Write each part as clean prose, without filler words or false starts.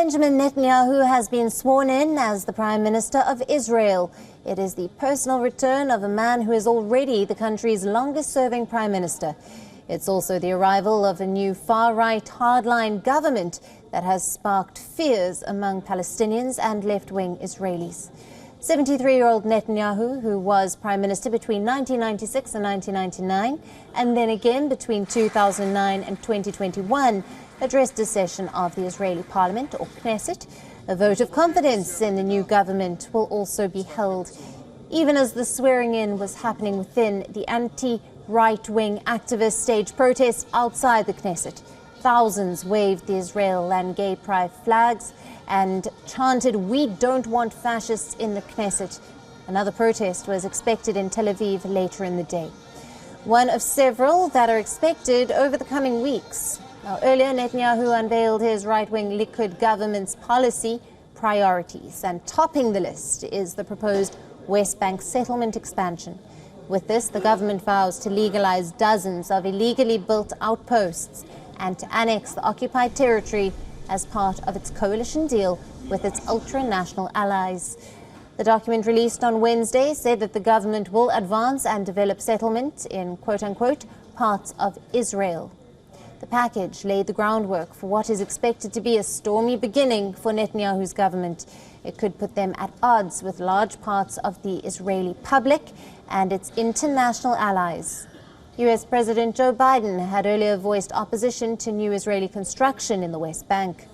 Benjamin Netanyahu has been sworn in as the Prime Minister of Israel. It is the personal return of a man who is already the country's longest-serving Prime Minister. It's also the arrival of a new far-right hardline government that has sparked fears among Palestinians and left-wing Israelis. 73-year-old Netanyahu, who was Prime Minister between 1996 and 1999, and then again between 2009 and 2021, addressed a session of the Israeli Parliament, or Knesset. A vote of confidence in the new government will also be held. Even as the swearing-in was happening within, the anti-right-wing activists staged protests outside the Knesset. Thousands waved the Israel and gay pride flags and chanted, "We don't want fascists in the Knesset." Another protest was expected in Tel Aviv later in the day. One of several that are expected over the coming weeks. Now, earlier, Netanyahu unveiled his right-wing Likud government's policy priorities, and topping the list is the proposed West Bank settlement expansion. With this, the government vows to legalize dozens of illegally built outposts and to annex the occupied territory as part of its coalition deal with its ultra-national allies. The document released on Wednesday said that the government will advance and develop settlement in quote-unquote parts of Israel. The package laid the groundwork for what is expected to be a stormy beginning for Netanyahu's government. It could put them at odds with large parts of the Israeli public and its international allies. U.S. President Joe Biden had earlier voiced opposition to new Israeli construction in the West Bank.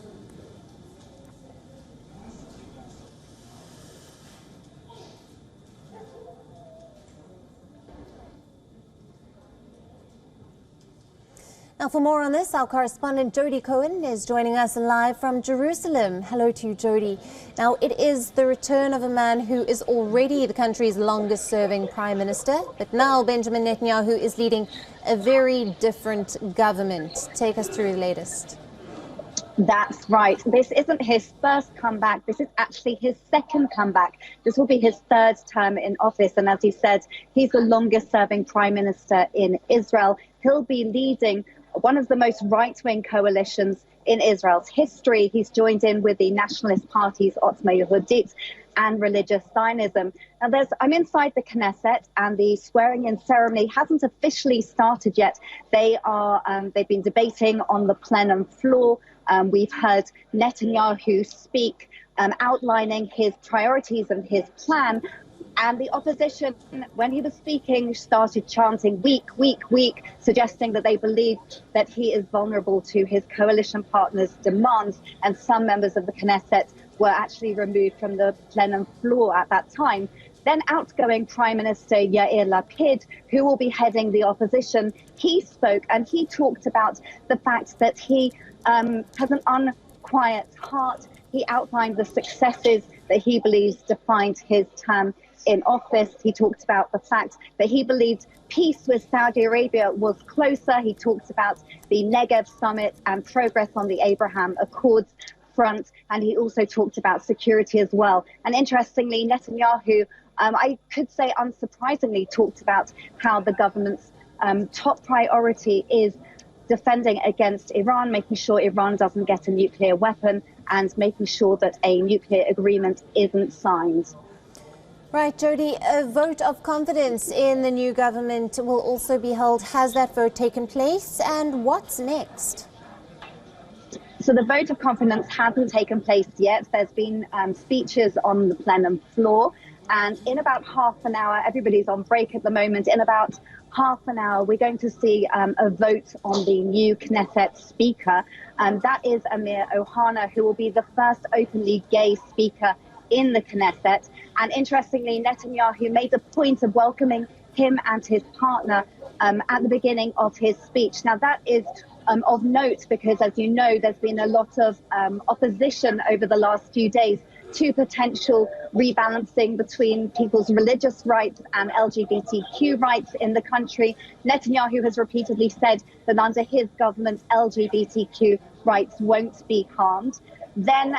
Now, for more on this, our correspondent Jody Cohen is joining us live from Jerusalem. Hello to you, Jody. Now, it is the return of a man who is already the country's longest-serving Prime Minister, but now Benjamin Netanyahu is leading a very different government. Take us through the latest. That's right. This isn't his first comeback. This is actually his second comeback. This will be his third term in office. And as he said, he's the longest-serving Prime Minister in Israel. He'll be leading one of the most right-wing coalitions in Israel's history. He's joined in with the nationalist parties Otzma Yehudit and religious Zionism. Now, I'm inside the Knesset, and the swearing-in ceremony hasn't officially started yet. They've been debating on the plenum floor. We've heard Netanyahu speak, outlining his priorities and his plan. And the opposition, when he was speaking, started chanting "weak, weak, weak," suggesting that they believe that he is vulnerable to his coalition partners' demands. And some members of the Knesset were actually removed from the plenum floor at that time. Then outgoing Prime Minister Yair Lapid, who will be heading the opposition, he spoke and he talked about the fact that he has an unquiet heart. He outlined the successes that he believes defined his term in office. He talked about the fact that he believed peace with Saudi Arabia was closer. He talked about the Negev summit and progress on the Abraham Accords front. And he also talked about security as well. And interestingly, Netanyahu, I could say unsurprisingly, talked about how the government's top priority is defending against Iran, making sure Iran doesn't get a nuclear weapon, and making sure that a nuclear agreement isn't signed. Right, Jody, a vote of confidence in the new government will also be held. Has that vote taken place, and what's next? So the vote of confidence hasn't taken place yet. There's been speeches on the plenum floor, and in about half an hour, everybody's on break at the moment, in about half an hour, we're going to see a vote on the new Knesset speaker. That is Amir Ohana, who will be the first openly gay speaker in the Knesset. And interestingly, Netanyahu made a point of welcoming him and his partner at the beginning of his speech. Now, that is of note because, as you know, there's been a lot of opposition over the last few days to potential rebalancing between people's religious rights and LGBTQ rights in the country. Netanyahu has repeatedly said that under his government, LGBTQ rights won't be harmed. Then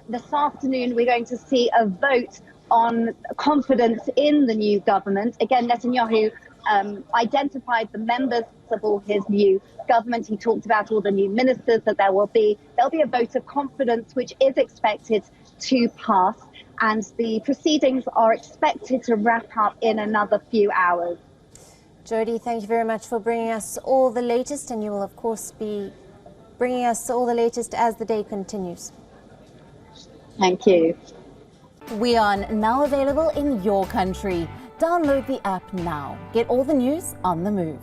this afternoon, we're going to see a vote on confidence in the new government. Again, Netanyahu identified the members of all his new government. He talked about all the new ministers that there'll be a vote of confidence, which is expected to pass. And the proceedings are expected to wrap up in another few hours. Jody, thank you very much for bringing us all the latest, and you will, of course, be bringing us all the latest as the day continues. Thank you. WION, now available in your country. Download the app now. Get all the news on the move.